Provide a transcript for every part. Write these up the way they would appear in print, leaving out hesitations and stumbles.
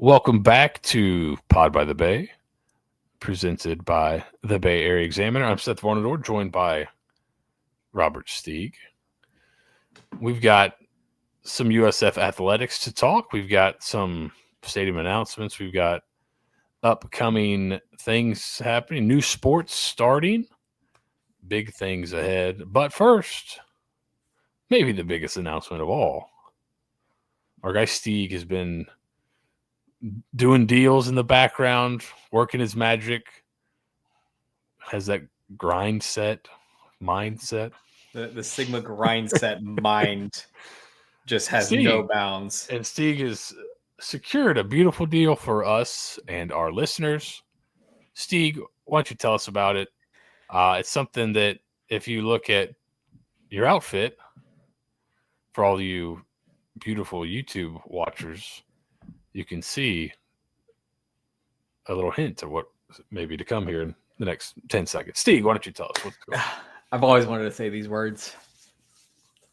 Welcome back to Pod by the Bay, presented by the Bay Area Examiner. I'm Seth Varnador, joined by Robert Stieg. We've got some USF athletics to talk. We've got some stadium announcements. We've got upcoming things happening, new sports starting, big things ahead. But first, maybe the biggest announcement of all. Our guy Stieg has been doing deals in the background, working his magic, has that mindset. The Sigma grind set mind just has Stieg, no bounds. and Stieg has secured a beautiful deal for us and our listeners. Stieg, why don't you tell us about it? It's something that if you look at your outfit, for all you beautiful YouTube watchers, you can see a little hint of what maybe to come here in the next 10 seconds. Stieg, why don't you tell us what's going on? I've always wanted to say these words.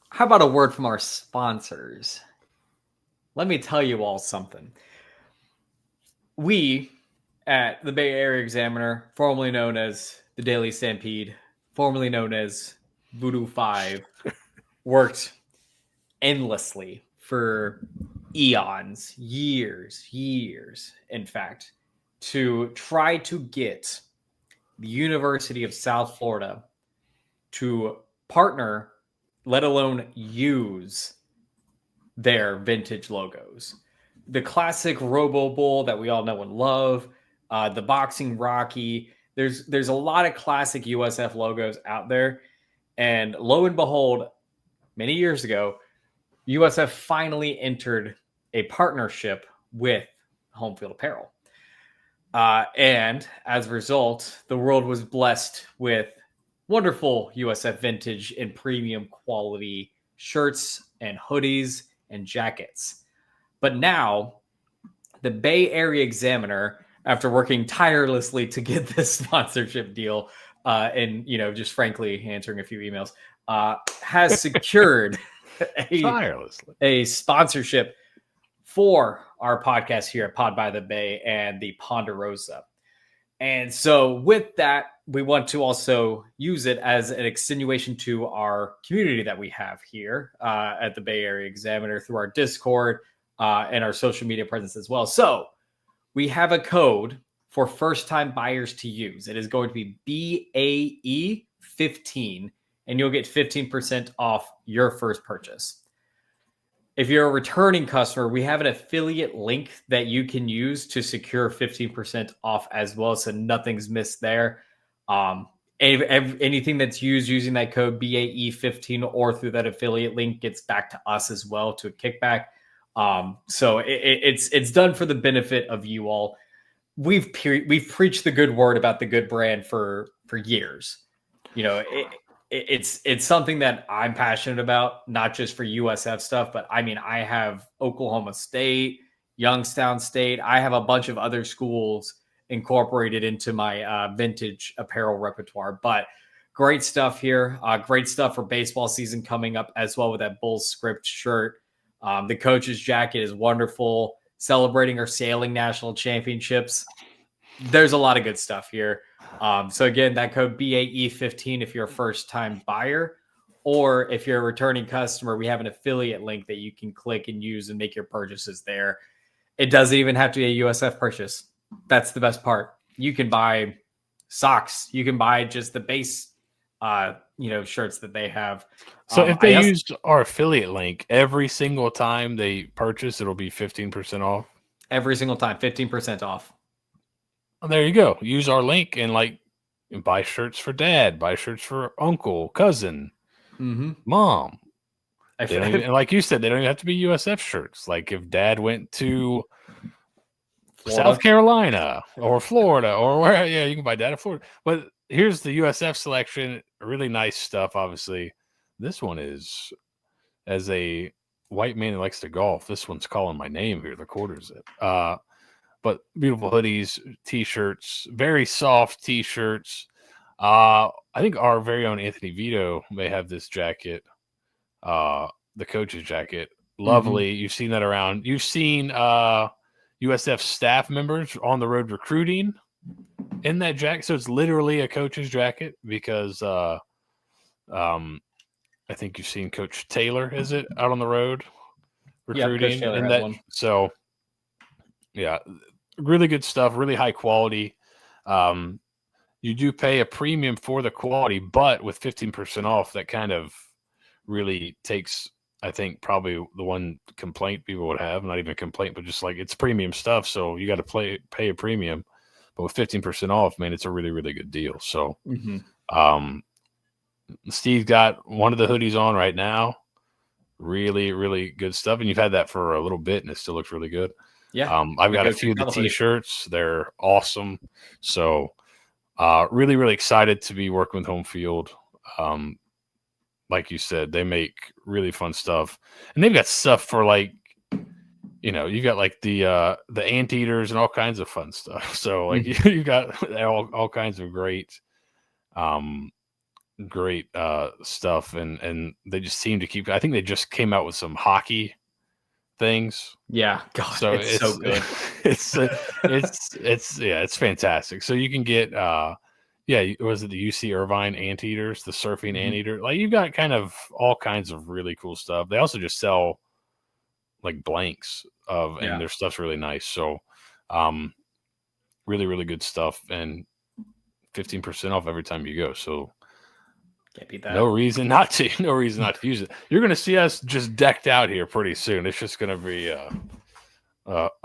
How about a word from our sponsors? Let me tell you all something. We at the Bay Area Examiner, formerly known as the Daily Stampede, formerly known as Voodoo 5, worked endlessly for eons, years, in fact, to try to get the University of South Florida to partner, let alone use their vintage logos. The classic Robo Bowl that we all know and love, the Boxing Rocky. There's a lot of classic USF logos out there. And lo and behold, many years ago, USF finally entered a partnership with Homefield Apparel. And as a result, the world was blessed with wonderful USF vintage and premium quality shirts and hoodies and jackets. But now, the Bay Area Examiner, after working tirelessly to get this sponsorship deal, and just frankly answering a few emails, has secured a sponsorship for our podcast here at Pod by the Bay and the Ponderosa. And so with that, we want to also use it as an extenuation to our community that we have here at the Bay Area Examiner through our Discord and our social media presence as well. So we have a code for first-time buyers to use. It is going to be BAE 15, and you'll get 15% off your first purchase. If you're a returning customer, we have an affiliate link that you can use to secure 15% off as well. So nothing's missed there. Anything that's used using that code BAE15 or through that affiliate link gets back to us as well to a kickback. So it's done for the benefit of you all. We've preached the good word about the good brand for years. It's something that I'm passionate about, not just for USF stuff, but I mean, I have Oklahoma State, Youngstown State. I have a bunch of other schools incorporated into my vintage apparel repertoire, but great stuff here. Great stuff for baseball season coming up as well with that Bulls script shirt. The coach's jacket is wonderful. Celebrating our sailing national championships. There's a lot of good stuff here. So again, that code BAE15 if you're a first-time buyer, or if you're a returning customer, we have an affiliate link that you can click and use and make your purchases there. It doesn't even have to be a USF purchase. That's the best part. You can buy socks. You can buy just the base, shirts that they have. So if they used our affiliate link every single time they purchase, it'll be 15% off? Every single time, 15% off. Well, there you go. Use our link and buy shirts for dad, buy shirts for uncle, cousin, mom. And like you said, they don't even have to be USF shirts. Like if dad went to South Carolina or Florida or where, you can buy dad in Florida. But here's the USF selection. Really nice stuff, obviously. This one is, as a white man who likes to golf, this one's calling my name here. The quarters it. But beautiful hoodies, T-shirts, very soft T-shirts. I think our very own Anthony Vito may have this jacket, the coach's jacket. Lovely. You've seen that around. You've seen USF staff members on the road recruiting in that jacket. So it's literally a coach's jacket because I think you've seen Coach Taylor, is it, out on the road recruiting? Coach Taylor in has that one. So yeah, really good stuff, really high quality. You do pay a premium for the quality, but with 15% off, that kind of really takes, I think, probably the one complaint people would have, not even a complaint, but just like it's premium stuff. So you got to pay a premium, but with 15% off, man, it's a really, really good deal. So, Steve's got one of the hoodies on right now. Really, really good stuff. And you've had that for a little bit and it still looks really good. Yeah. I've got a few of the t-shirts. They're awesome. So, really, really excited to be working with Homefield. Like you said, they make really fun stuff, and they've got stuff for like, you've got like the anteaters and all kinds of fun stuff. So like you got all kinds of great stuff, and they just seem to keep. I think they just came out with some hockey things. Yeah, God, so it's so good. It's fantastic. So you can get was it the UC Irvine anteaters, the surfing anteater? Like you've got kind of all kinds of really cool stuff. They also just sell like blanks and their stuff's really nice. So really, really good stuff, and 15% off every time you go. So can't beat that. No reason not to use it. You're going to see us just decked out here pretty soon. It's just going to be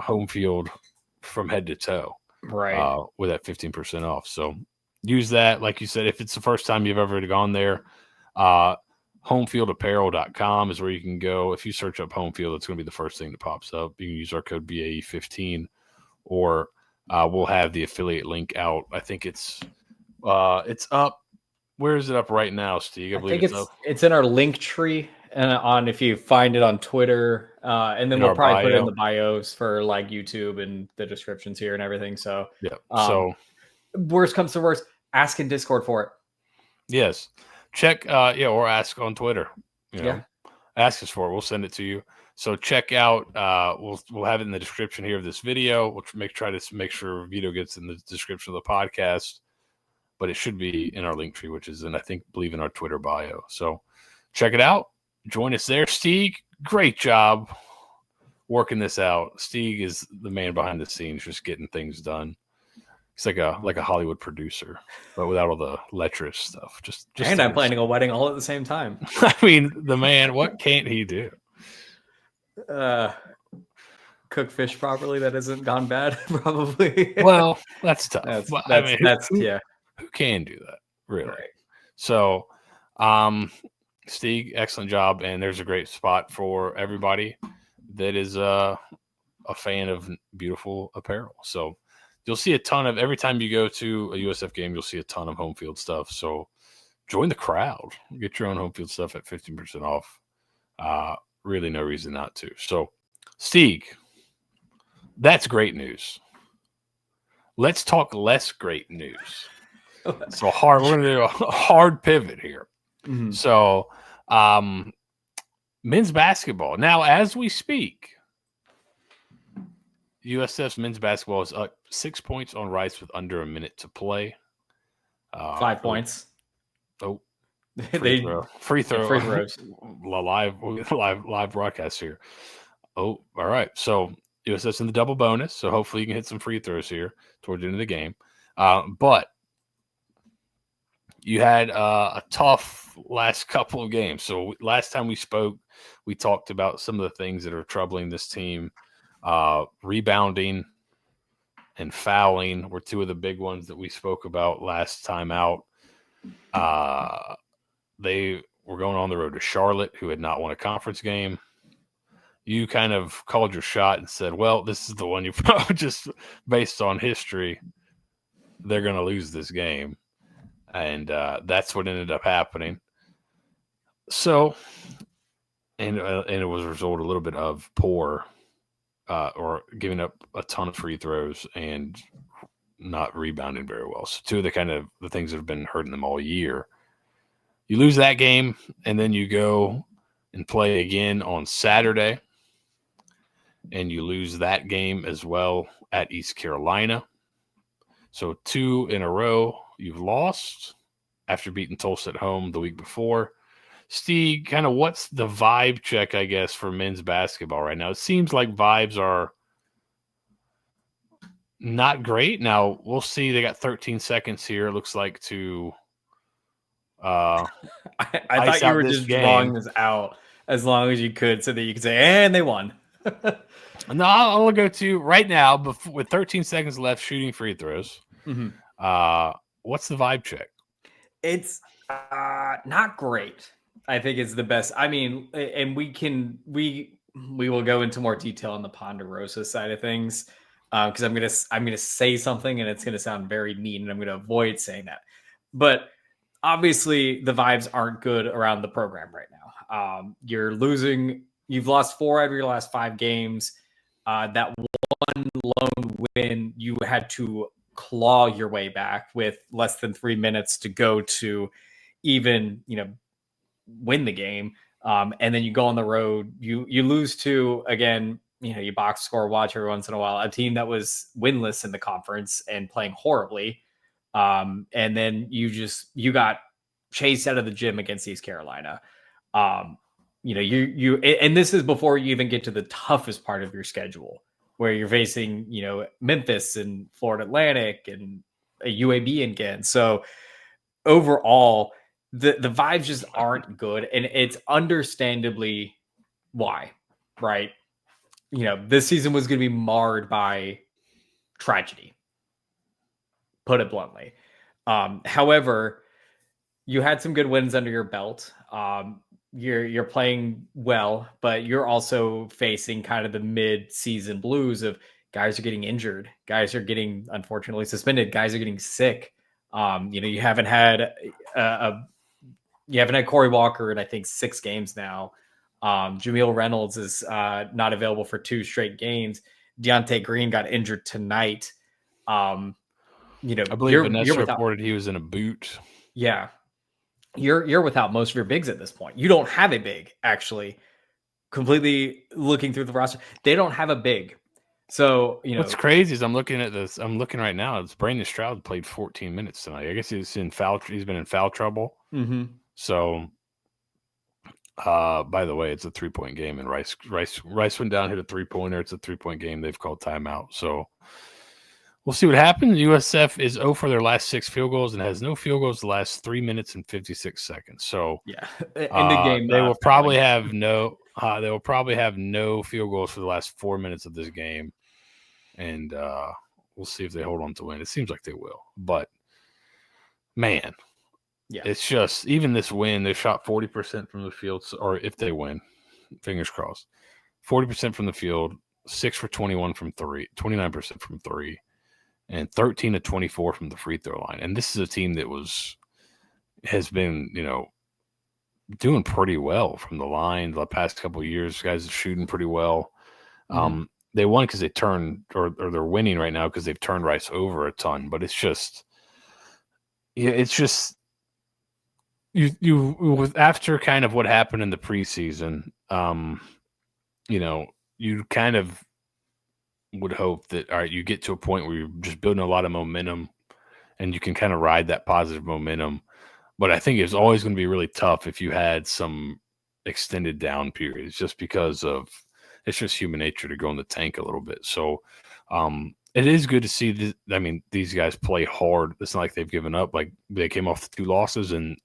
Homefield from head to toe, right? With that 15% off. So use that, like you said, if it's the first time you've ever gone there. Homefieldapparel.com is where you can go. If you search up Homefield, it's going to be the first thing that pops up. You can use our code BAE15, or we'll have the affiliate link out. I think it's up. Where is it up right now, Steve? I think it's in our link tree, and if you find it on Twitter, and then we'll probably put it in the bios for like YouTube and the descriptions here and everything. So yeah. So worst comes to worst, ask in Discord for it. Yes. Check or ask on Twitter. Ask us for it. We'll send it to you. So check out. We'll have it in the description here of this video. We'll try to make sure video gets in the description of the podcast. But it should be in our link tree, which is believe in our Twitter bio. So check it out. Join us there. Steve, great job working this out. Steve is the man behind the scenes, just getting things done. He's like a Hollywood producer, but without all the lecherous stuff. Just and I'm planning a wedding all at the same time. I mean, the man, what can't he do? Cook fish properly that hasn't gone bad, probably. Well, that's tough. Who can do that, really? Right. So, Steve, excellent job, and there's a great spot for everybody that is a fan of beautiful apparel. So you'll see a ton of, every time you go to a USF game, you'll see a ton of Homefield stuff. So join the crowd. Get your own Homefield stuff at 15% off. Really no reason not to. So, Steve, that's great news. Let's talk less great news. So we're going to do a hard pivot here. Mm-hmm. So, men's basketball. Now, as we speak, USF's men's basketball is up 6 points on Rice with under a minute to play. 5 points. Oh, free throws. live broadcast here. Oh, all right. So USF's in the double bonus. So hopefully you can hit some free throws here towards the end of the game. But you had a tough last couple of games. So last time we spoke, we talked about some of the things that are troubling this team. Rebounding and fouling were two of the big ones that we spoke about last time out. They were going on the road to Charlotte, who had not won a conference game. You kind of called your shot and said, well, this is the one you probably just based on history, they're going to lose this game. And that's what ended up happening. So, and it was a result a little bit of poor or giving up a ton of free throws and not rebounding very well. So two of the things that have been hurting them all year. You lose that game, and then you go and play again on Saturday. and you lose that game as well at East Carolina. So 2 in a row you've lost after beating Tulsa at home the week before. Steve, kind of what's the vibe check, I guess, for men's basketball right now? It seems like vibes are not great. Now, we'll see. They got 13 seconds here, it looks like, to I ice thought you out were this just drawing game. this out as long as you could so that you could say, and they won. No, I'll go to right now, with 13 seconds left, shooting free throws. What's the vibe check? It's not great. I think it's the best. I mean, and we will go into more detail on the Ponderosa side of things because I'm gonna say something and it's gonna sound very mean and I'm gonna avoid saying that. But obviously, the vibes aren't good around the program right now. You're losing. You've lost 4 out of your last 5 games. That one lone win, you had to claw your way back with less than 3 minutes to go to even, win the game. And then you go on the road, you lose to, again, you box score watch every once in a while, a team that was winless in the conference and playing horribly. And then you got chased out of the gym against East Carolina. And this is before you even get to the toughest part of your schedule, where you're facing, Memphis and Florida Atlantic and a UAB again. So overall, the vibes just aren't good, and it's understandably why, right? This season was going to be marred by tragedy, put it bluntly. However, you had some good wins under your belt. You're playing well, but you're also facing kind of the mid-season blues of guys are getting injured, guys are getting unfortunately suspended, guys are getting sick. You haven't had Corey Walker in I think 6 games now. Jameel Reynolds is not available for 2 straight games. Deontay Green got injured tonight. I believe Vanessa reported he was in a boot. Yeah. You're without most of your bigs at this point. You don't have a big, actually. Completely looking through the roster, they don't have a big. So what's crazy is I'm looking at this. I'm looking right now. It's Brandon Stroud played 14 minutes tonight. I guess he's been in foul trouble. Mm-hmm. So, by the way, it's a 3-point game, and Rice went down, hit a 3-pointer. It's a 3-point game. They've called timeout. So we'll see what happens. USF is 0 for their last 6 field goals and has no field goals the last 3 minutes and 56 seconds. So yeah, in the game they will probably have no. They will probably have no field goals for the last 4 minutes of this game, and we'll see if they hold on to win. It seems like they will, but man, yeah, it's just even this win. They shot 40% from the field, or if they win, fingers crossed, 40% from the field, 6 for 21 from 3, 29% from 3. And 13 to 24 from the free throw line. And this is a team that has been, doing pretty well from the line the past couple of years. Guys are shooting pretty well. Mm-hmm. They won because they turned, or they're winning right now because they've turned Rice over a ton. But it's just you after kind of what happened in the preseason, you kind of would hope that, all right, you get to a point where you're just building a lot of momentum and you can kind of ride that positive momentum. But I think it's always going to be really tough if you had some extended down periods, just because it's just human nature to go in the tank a little bit. So it is good to see these guys play hard. It's not like they've given up. Like, they came off the 2 losses and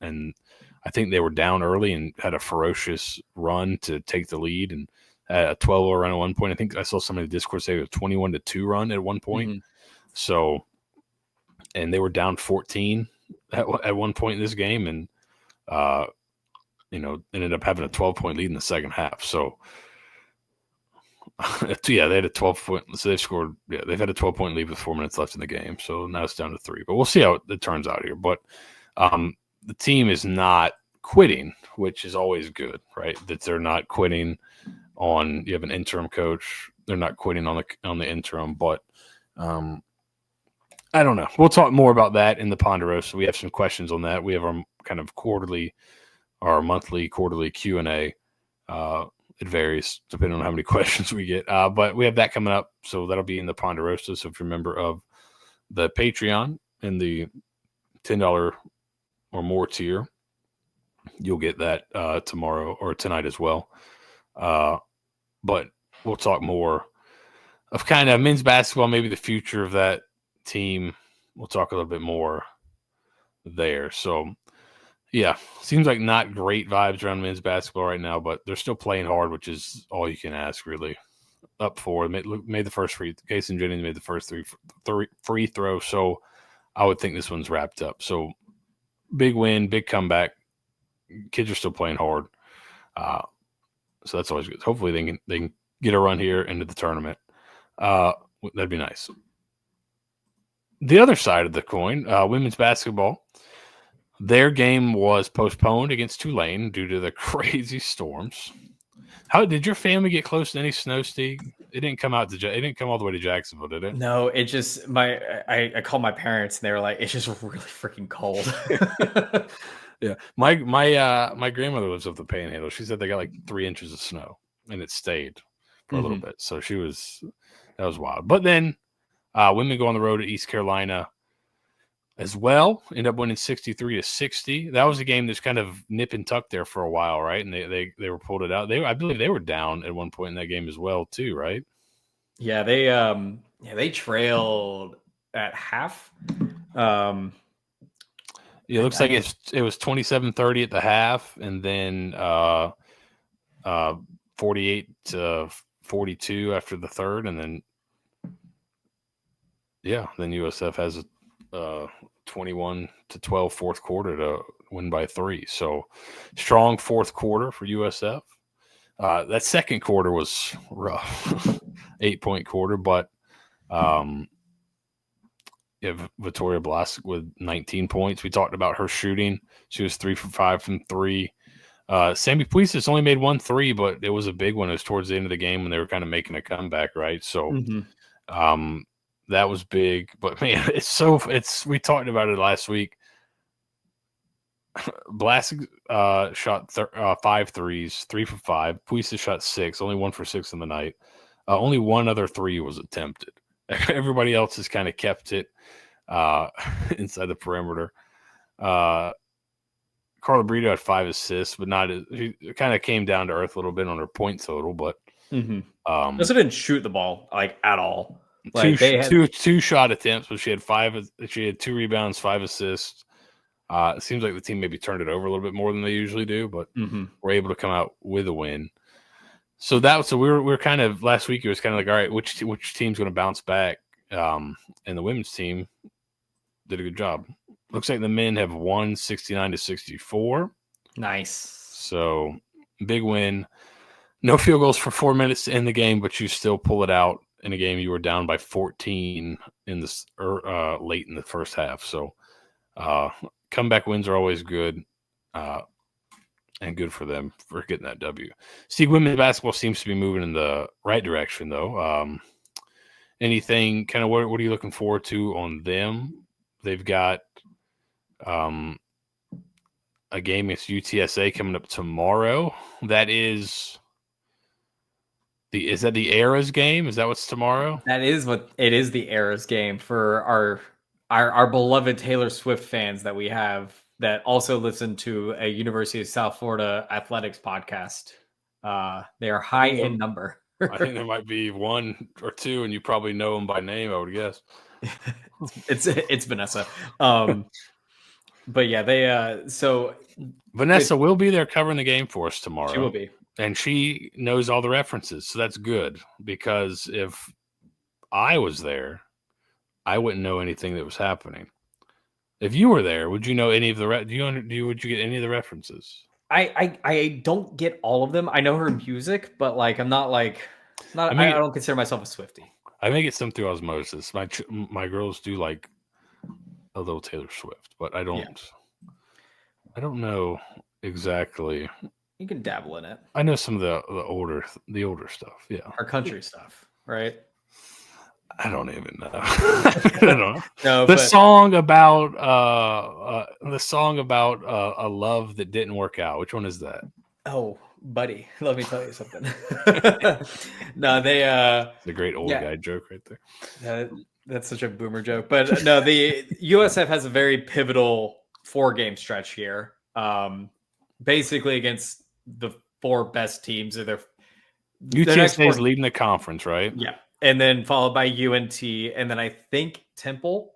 I think they were down early and had a ferocious run to take the lead, and a 12-0 run at one point. I think I saw somebody in the Discord say it was 21-2 run at one point. Mm-hmm. So, and they were down 14 at one point in this game, and ended up having a 12-point lead in the second half. So, yeah, they had a 12-point. So they've had a 12-point lead with 4 minutes left in the game. So now it's down to 3. But we'll see how it turns out here. But the team is not quitting, which is always good, right? That they're not quitting. You have an interim coach. They're not quitting on the interim, but I don't know. We'll talk more about that in the Ponderosa. We have some questions on that. We have our kind of monthly quarterly Q&A It varies depending on how many questions we get. But we have that coming up, so that'll be in the Ponderosa. So if you're a member of the Patreon and the $10 or more tier, you'll get that tomorrow or tonight as well. But we'll talk more of kind of men's basketball, maybe the future of that team. We'll talk a little bit more there. So, yeah, seems like not great vibes around men's basketball right now, but they're still playing hard, which is all you can ask, really. Up for made the first Casey Jennings made the first three free throw, so I would think this one's wrapped up. So, big win, big comeback. Kids are still playing hard, so that's always good. Hopefully, they can get a run here into the tournament. That'd be nice. The other side of the coin, women's basketball, their game was postponed against Tulane due to the crazy storms. How did your family get close to any snow, Steve? It didn't come out to. It didn't come all the way to Jacksonville, did it? No, it just I called my parents and they were like, it's just really freaking cold. Yeah, my grandmother lives up the Panhandle. She said they got like 3 inches of snow and it stayed for a little bit. So that was wild. But then women go on the road at East Carolina as well. End up winning 63-60. That was a game that's kind of nip and tuck there for a while, right? And they were pulled it out. I believe they were down at one point in that game as well, too, right? Yeah, they trailed at half. It looks like it was 27-30 at the half, and then 48-42 after the third, and then USF has a 21-12 fourth quarter to win by 3. So strong fourth quarter for USF. That second quarter was rough, 8-point quarter, but you have Victoria Blasek with 19 points. We talked about her shooting. She was 3 for 5 from 3. Sammy Puisis only made 1 3, but it was a big one. It was towards the end of the game when they were kind of making a comeback, right? So that was big. But, man, we talked about it last week. Blasek shot 5 threes, 3 for 5. Puisis shot 6, only 1 for 6 in the night. Only one other 3 was attempted. Everybody else has kind of kept it inside the perimeter. Carla Brito had 5 assists, but she kind of came down to earth a little bit on her point total. But also didn't shoot the ball like at all. Like two shot attempts, but she had 5. She had 2 rebounds, 5 assists. It seems like the team maybe turned it over a little bit more than they usually do, but we're able to come out with a win. So we were kind of last week. It was kind of like, all right, which team's going to bounce back? And the women's team did a good job. Looks like the men have won 69-64. Nice. So big win. No field goals for 4 minutes to end the game, but you still pull it out in a game you were down by 14 in this late in the first half. So comeback wins are always good. And good for them for getting that W. See, women's basketball seems to be moving in the right direction, though. Anything kind of what are you looking forward to on them? They've got a game against UTSA coming up tomorrow. That is that the Eras game? Is that what's tomorrow? That is what it is. The Eras game for our beloved Taylor Swift fans that we have, that also listen to a University of South Florida athletics podcast. They are high in number. I think there might be 1 or 2, and you probably know them by name, I would guess. It's Vanessa. But yeah, so Vanessa will be there covering the game for us tomorrow. She will be. And she knows all the references, so that's good, because if I was there, I wouldn't know anything that was happening. If you were there, would you know any of the would you get any of the references? I don't get all of them. I know her music, but like I'm not like I don't consider myself a Swiftie. I may get some through osmosis. My girls do like a little Taylor Swift, but I don't. Yeah. I don't know exactly. You can dabble in it. I know some of the older stuff. Yeah, our country stuff, right? I don't even know. I don't know. No, the song about a love that didn't work out. Which one is that? Oh, buddy, let me tell you something. No, they It's a great old guy joke right there. That's such a boomer joke. But no, the USF has a very pivotal 4-game stretch here. Basically against the 4 best teams of their UTSA is leading the conference, right? Yeah. And then followed by UNT, and then I think Temple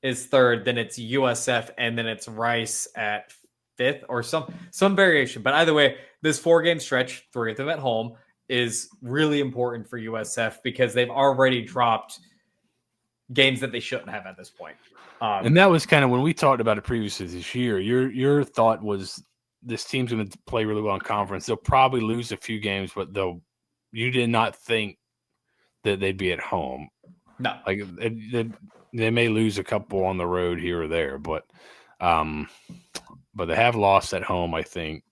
is 3rd, then it's USF, and then it's Rice at 5th or some variation. But either way, this 4-game stretch, 3 of them at home, is really important for USF because they've already dropped games that they shouldn't have at this point. And that was kind of when we talked about it previously this year. Your thought was this team's going to play really well in conference. They'll probably lose a few games, but you did not think that they'd be at home. No, like they may lose a couple on the road here or there, but they have lost at home, I think.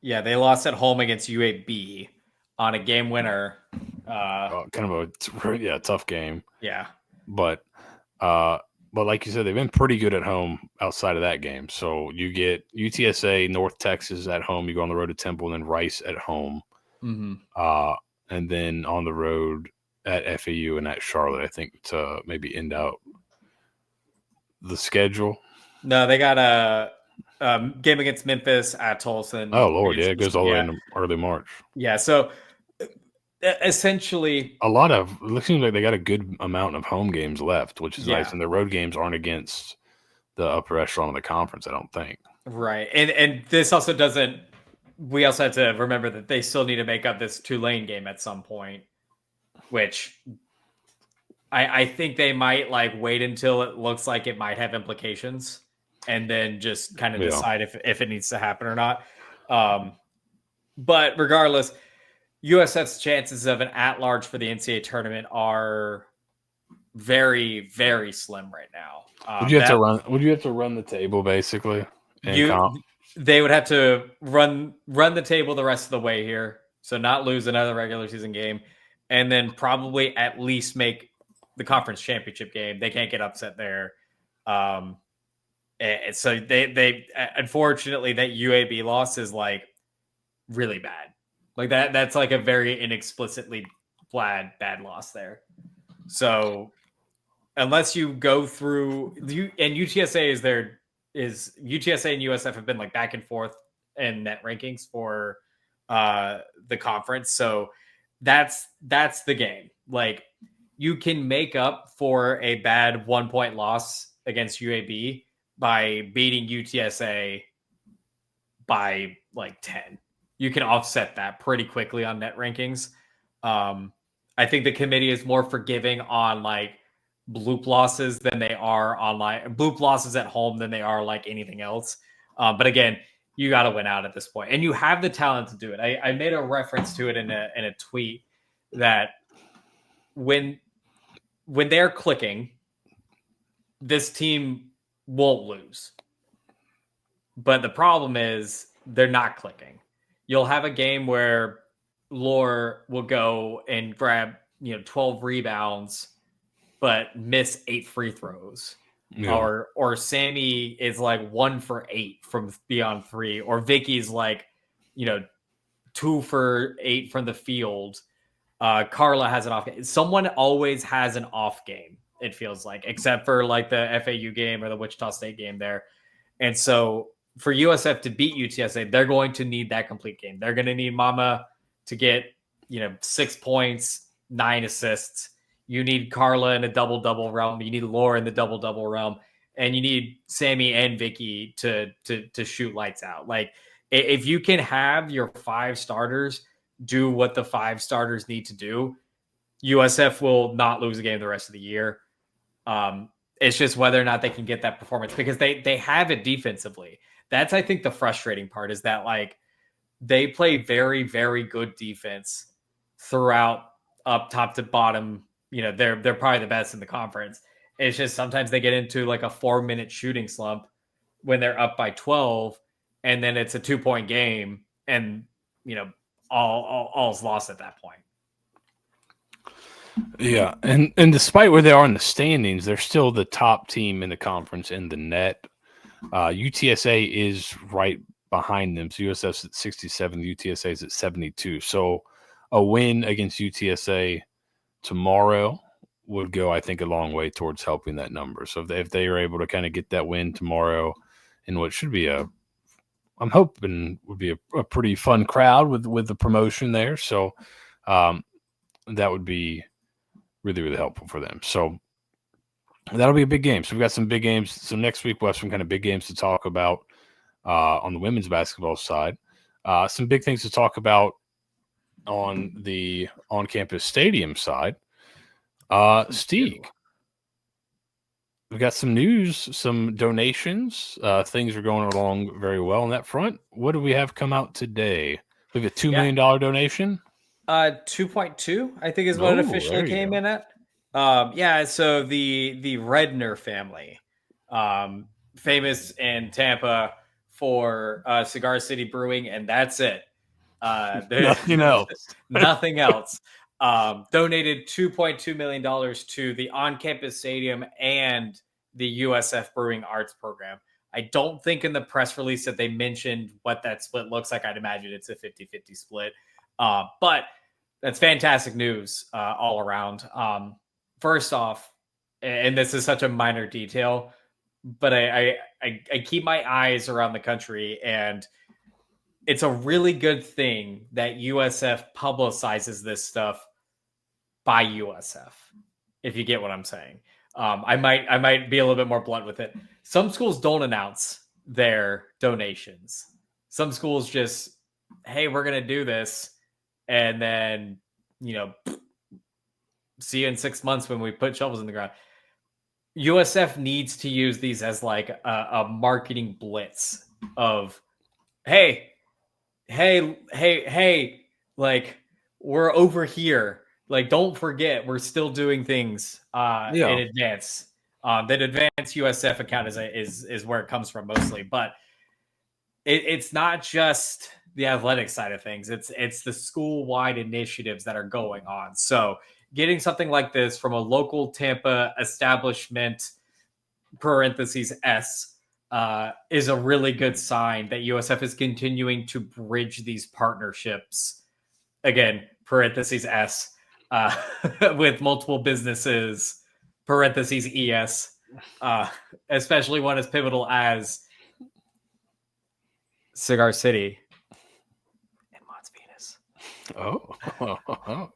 Yeah, they lost at home against UAB on a game winner. Kind of a tough game. Yeah, but like you said, they've been pretty good at home outside of that game. So you get UTSA, North Texas at home. You go on the road to Temple, and then Rice at home. Mm-hmm. And then on the road at FAU and at Charlotte, I think, to maybe end out the schedule. No, they got a game against Memphis at Tulsa. Oh, Lord, yeah, it goes all the way into early March. Yeah, so essentially it seems like they got a good amount of home games left, which is nice, and the road games aren't against the upper echelon of the conference, I don't think. Right, and this also doesn't. We also have to remember that they still need to make up this Tulane game at some point, which I think they might wait until it looks like it might have implications, and then just kind of decide if it needs to happen or not. But regardless, USF's chances of an at-large for the NCAA tournament are very, very slim right now. Would you have to run the table basically? They would have to run the table the rest of the way here, so not lose another regular season game, and then probably at least make the conference championship game. They can't get upset there. And so they unfortunately that UAB loss is really bad. That's a very inexplicitly bad loss there. So unless you go through UTSA UTSA and USF have been back and forth in net rankings for the conference. So that's the game. You can make up for a bad 1-point loss against UAB by beating UTSA by 10. You can offset that pretty quickly on net rankings. I think the committee is more forgiving on bloop losses than they are on bloop losses at home than they are anything else. But again, you got to win out at this point, and you have the talent to do it. I made a reference to it in a tweet that when they're clicking, this team won't lose. But the problem is they're not clicking. You'll have a game where Lore will go and grab 12 rebounds but miss 8 free throws. Yeah. Or Sammy is 1 for 8 from beyond 3, or Vicky's 2 for 8 from the field. Carla has an off game. Someone always has an off game, it feels like, except for the FAU game or the Wichita State game there. And so for USF to beat UTSA, they're going to need that complete game. They're going to need Mama to get 6 points, 9 assists. You need Carla in a double-double realm. You need Laura in the double-double realm. And you need Sammy and Vicky to shoot lights out. If you can have your 5 starters do what the 5 starters need to do, USF will not lose a game the rest of the year. It's just whether or not they can get that performance, because they have it defensively. That's, I think, the frustrating part, is that they play very, very good defense throughout, up top to bottom. They're probably the best in the conference. It's just sometimes they get into a 4-minute shooting slump when they're up by 12, and then it's a 2-point game, and all's lost at that point. Yeah, and despite where they are in the standings, they're still the top team in the conference in the net. UTSA is right behind them. So USF's at 67, UTSA's at 72. So a win against UTSA tomorrow would go, I think, a long way towards helping that number. So if they are able to kind of get that win tomorrow in what should be I'm hoping would be a pretty fun crowd with the promotion there. So that would be really, really helpful for them. So that'll be a big game. So we've got some big games. So next week we'll have some kind of big games to talk about on the women's basketball side. Some big things to talk about on the on-campus stadium side. Steve, we've got some news, some donations. Things are going along very well on that front. What do we have come out today? We have a $2 million donation. 2.2, I think, is what it officially came in at. So the Redner family, famous in Tampa for Cigar City Brewing, and that's it. Nothing else. Nothing else. Donated $2.2 million to the on-campus stadium and the USF Brewing Arts Program. I don't think in the press release that they mentioned what that split looks like. I'd imagine it's a 50-50 split. But that's fantastic news all around. First off, and this is such a minor detail, but I keep my eyes around the country, and it's a really good thing that USF publicizes this stuff by USF, if you get what I'm saying. I might be a little bit more blunt with it. Some schools don't announce their donations. Some schools just, hey, we're going to do this. And then, see you in 6 months when we put shovels in the ground. USF needs to use these as like a marketing blitz of, hey, like, we're over here. Like, don't forget, we're still doing things in advance. That advanced USF account is where it comes from mostly. But it's not just the athletic side of things. It's the school-wide initiatives that are going on. So getting something like this from a local Tampa establishment, parentheses S, is a really good sign that USF is continuing to bridge these partnerships. Again, parentheses S, with multiple businesses, parentheses ES, especially one as pivotal as Cigar City and Las Vegas. Oh.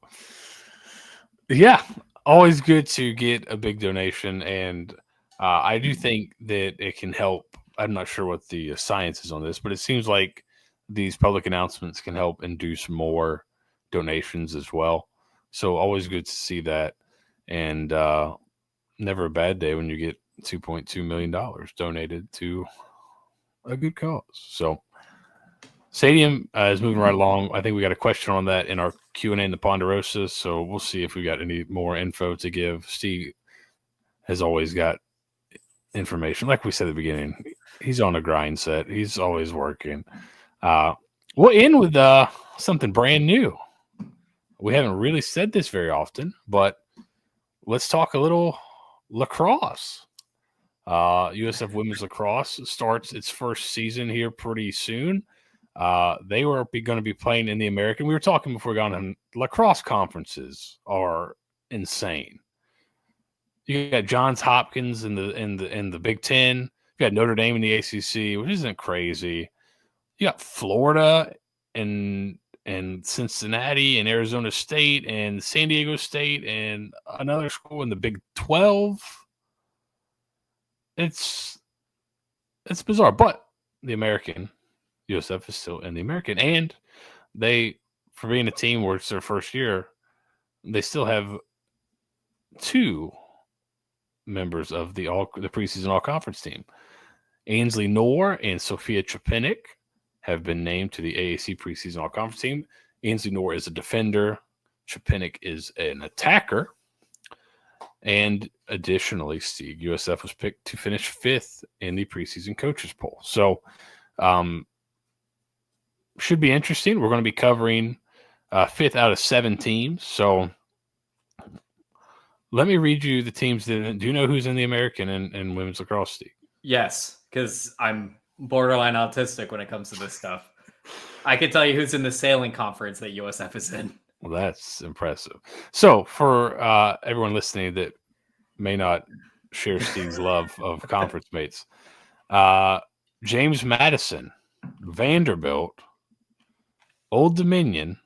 Yeah, always good to get a big donation, and I do think that it can help. I'm not sure what the science is on this, but it seems like these public announcements can help induce more donations as well. So always good to see that, and never a bad day when you get $2.2 million donated to a good cause. So stadium is moving right along. I think we got a question on that in our Q&A in the Ponderosa, so we'll see if we got any more info to give. Steve has always got information. Like we said at the beginning, he's on a grind set. He's always working. We'll end with something brand new. We haven't really said this very often, but let's talk a little lacrosse. USF Women's Lacrosse starts its first season here pretty soon. They were going to be playing in the American. We were talking before we got on. Lacrosse conferences are insane. You got Johns Hopkins in the Big Ten. You got Notre Dame in the ACC, which isn't crazy. You got Florida and Cincinnati and Arizona State and San Diego State and another school in the Big 12. It's bizarre, but the American, USF is still in the American, and they, for being a team where it's their first year, they still have two members of the preseason all-conference team. Ainsley Knorr and Sophia Trepinick have been named to the AAC preseason all-conference team. Ainsley Knorr is a defender. Trepinick is an attacker. And additionally, Steve, USF was picked to finish 5th in the preseason coaches poll. So should be interesting. We're going to be covering 5th out of 7 teams. So let me read you the teams. Do you know who's in the American and women's lacrosse, Steve? Yes, because I'm borderline autistic when it comes to this stuff. I can tell you who's in the sailing conference that USF is in. Well, that's impressive. So for everyone listening that may not share Steve's love of conference mates, James Madison, Vanderbilt, Old Dominion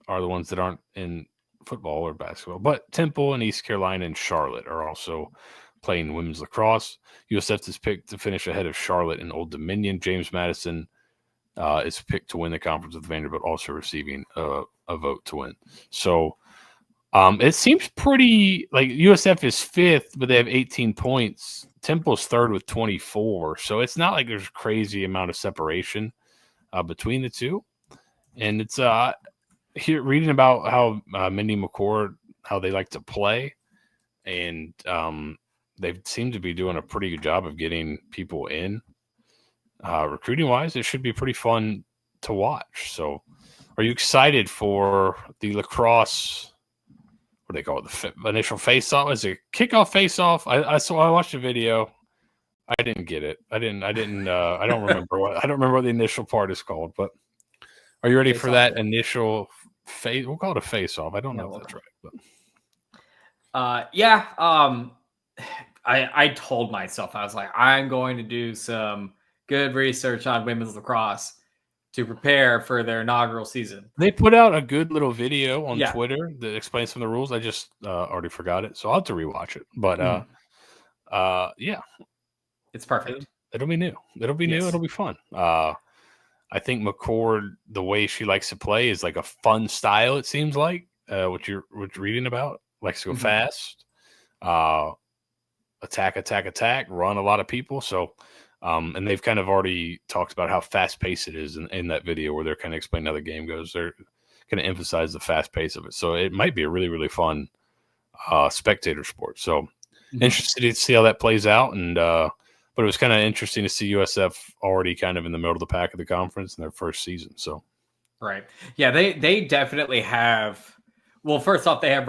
are the ones that aren't in football or basketball, but Temple and East Carolina and Charlotte are also playing women's lacrosse. USF is picked to finish ahead of Charlotte and Old Dominion. James Madison is picked to win the conference, with Vanderbilt also receiving a vote to win. So it seems pretty like USF is 5th, but they have 18 points. Temple's 3rd with 24. So it's not like there's a crazy amount of separation between the two. And it's here reading about how Mindy McCord, how they like to play. And they seem to be doing a pretty good job of getting people in. Recruiting wise, it should be pretty fun to watch. So, are you excited for the lacrosse? What do they call it? The initial face-off? Is it kickoff face-off? I watched a video. I didn't get it. I don't remember what the initial part is called. But are you ready for that initial face? We'll call it a face-off. I don't know if that's right. But yeah. I told myself, I was like, I'm going to do some good research on women's lacrosse to prepare for their inaugural season. They put out a good little video on Twitter that explains some of the rules. I just already forgot it, so I'll have to rewatch it. But yeah, it's perfect. It'll be new. It'll be new. It'll be fun. I think McCord, the way she likes to play, is like a fun style. It seems like what you're reading about, likes to go fast, attack, run a lot of people. So. And they've kind of already talked about how fast paced it is in that video where they're kind of explaining how the game goes. They're going to emphasize the fast pace of it. So it might be a really, really fun spectator sport. So interested to see how that plays out. And but it was kind of interesting to see USF already kind of in the middle of the pack of the conference in their first season. So right. Yeah, they definitely have. Well, first off, they have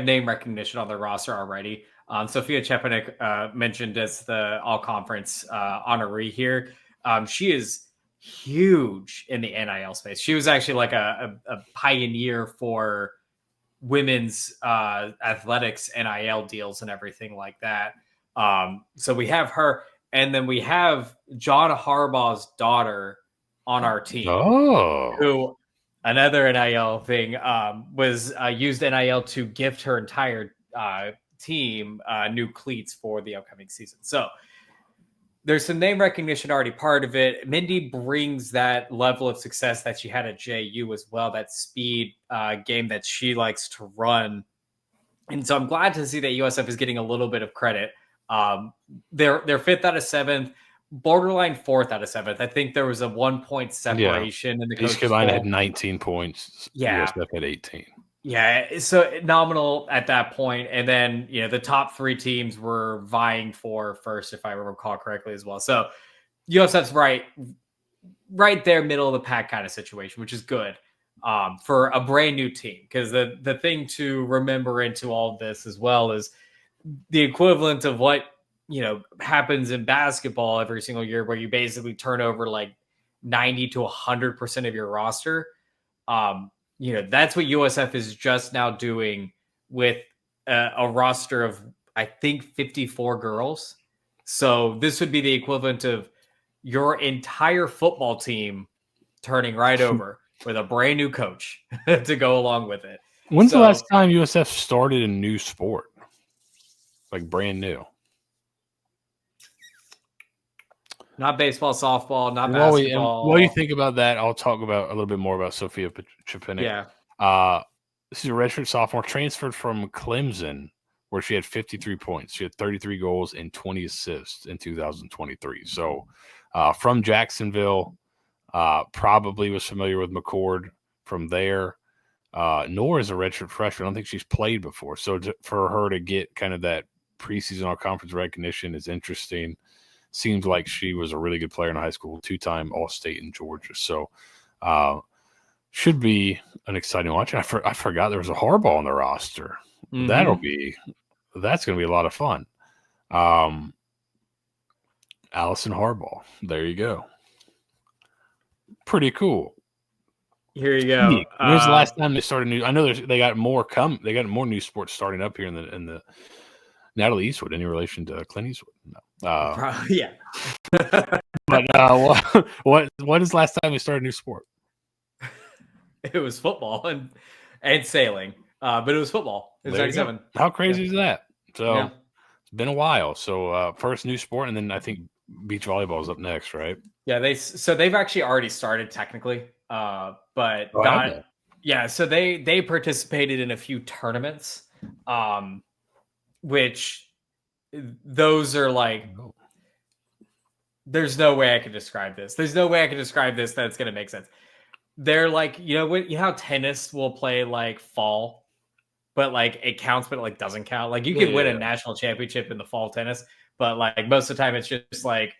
name recognition on their roster already. Sophia Chepanik mentioned as the all-conference honoree here. She is huge in the NIL space. She was actually like a pioneer for women's athletics NIL deals and everything like that. So we have her, and then we have John Harbaugh's daughter on our team. Oh, who another NIL thing was used NIL to gift her entire team new cleats for the upcoming season. So there's some name recognition already part of it. Mindy brings that level of success that she had at JU as well, that speed game that she likes to run. And so I'm glad to see that USF is getting a little bit of credit. They're 5th out of 7th, borderline 4th out of 7th. I think there was a 1 point separation in the East Carolina had 19 points. USF had 18. Yeah, so nominal at that point, and then the top 3 teams were vying for first, if I recall correctly, as well. So USF's right there, middle of the pack kind of situation, which is good for a brand new team. Because the thing to remember into all of this as well is the equivalent of what happens in basketball every single year, where you basically turn over like 90 to 100% of your roster. That's what USF is just now doing with a roster of, I think, 54 girls. So this would be the equivalent of your entire football team turning right over with a brand new coach to go along with it. When's the last time USF started a new sport? Like brand new? Not baseball, softball, not basketball. While you think about that, I'll talk about a little bit more about Sophia Chepanik. Yeah. This is a redshirt sophomore, transferred from Clemson, where she had 53 points. She had 33 goals and 20 assists in 2023. So from Jacksonville, probably was familiar with McCord from there. Nor is a redshirt freshman. I don't think she's played before. So for her to get kind of that preseason all-conference recognition is interesting. Seems like she was a really good player in high school, 2-time All-State in Georgia. So should be an exciting watch. I forgot there was a Harbaugh on the roster. That's going to be a lot of fun. Allison Harbaugh. There you go. Pretty cool. Here you go. When's the last time they started new? I know they got more They got more new sports starting up here in the Natalie Eastwood. Any relation to Clint Eastwood? No. Yeah. But what is the last time we started a new sport? It was football and sailing. But it was football. It was 97. How crazy is that? So it's been a while. So first new sport, and then I think beach volleyball is up next, right? Yeah, they've actually already started technically. But so they participated in a few tournaments. Which those are like there's no way I can describe this. There's no way I can describe this that's gonna make sense. They're like, you know how tennis will play like fall, but like it counts, but it like doesn't count. Like you can win a national championship in the fall tennis, but like most of the time it's just like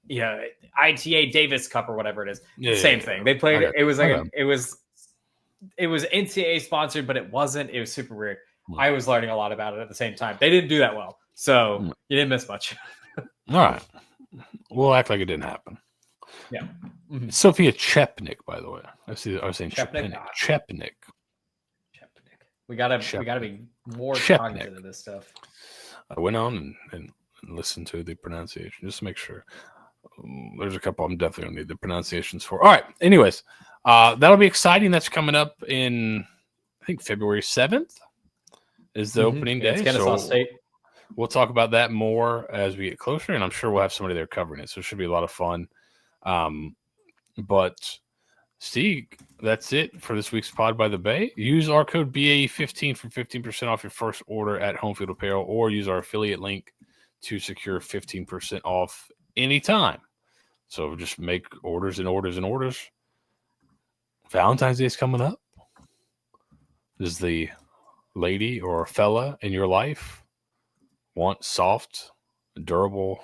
ITA Davis Cup or whatever it is. Same thing. They played it was like it was NCAA sponsored, but it wasn't. It was super weird. I was learning a lot about it at the same time. They didn't do that well, so you didn't miss much. All right. We'll act like it didn't happen. Yeah. Mm-hmm. Sophia Chepnik, by the way. I was saying Chepnik. Chepnik. We gotta be more cognizant of this stuff. I went on and listened to the pronunciation just to make sure. There's a couple I'm definitely gonna need the pronunciations for. All right. Anyways, that'll be exciting. That's coming up in I think February 7th is the opening day. It's Kennesaw State. We'll talk about that more as we get closer, and I'm sure we'll have somebody there covering it. So it should be a lot of fun. But Steve, that's it for this week's Pod by the Bay. Use our code BAE15 for 15% off your first order at Homefield Apparel, or use our affiliate link to secure 15% off anytime. So just make orders and orders and orders. Valentine's Day is coming up. Does the lady or fella in your life want soft, durable,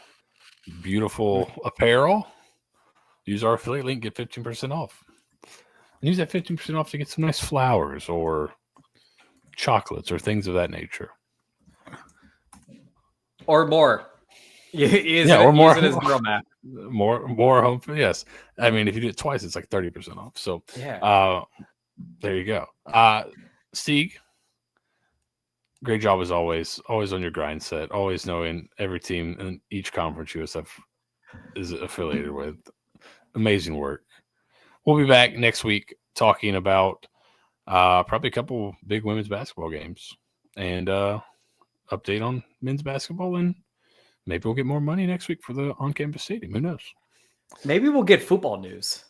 beautiful apparel? Use our affiliate link, get 15% off. And use that 15% off to get some nice flowers or chocolates or things of that nature. Or more. Or more. Use it as girl math. More home. Yes. I mean, if you do it twice, it's like 30% off. So there you go. Steve, great job as always. Always on your grind set. Always knowing every team in each conference USF is affiliated with. Amazing work. We'll be back next week talking about probably a couple big women's basketball games and update on men's basketball, and maybe we'll get more money next week for the on-campus stadium. Who knows? Maybe we'll get football news.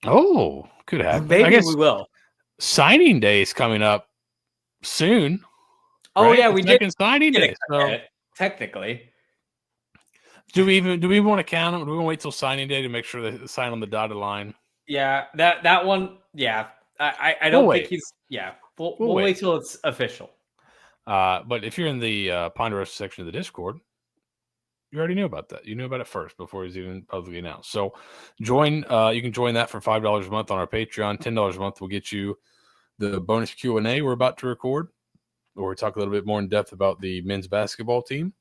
Oh, could happen. Maybe I guess we will. Signing day is coming up soon. Oh right? Yeah, we did signing day. So. Technically. Do we want to count them? Do we want to wait till signing day to make sure they sign on the dotted line? Yeah, that one. Yeah, I don't think he's. Yeah, we'll wait till it's official. But if you're in the Ponderosa section of the Discord, you already knew about that. You knew about it first before it was even publicly announced. So join. You can join that for $5 a month on our Patreon. $10 a month will get you the bonus Q&A we're about to record, where we talk a little bit more in depth about the men's basketball team.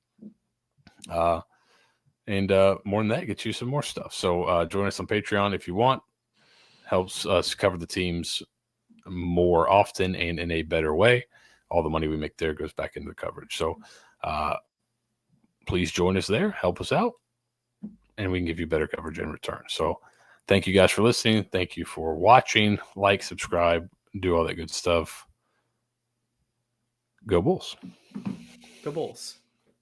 And more than that, get you some more stuff. So join us on Patreon if you want. Helps us cover the teams more often and in a better way. All the money we make there goes back into the coverage. So please join us there. Help us out. And we can give you better coverage in return. So thank you guys for listening. Thank you for watching. Like, subscribe, do all that good stuff. Go Bulls. Go Bulls.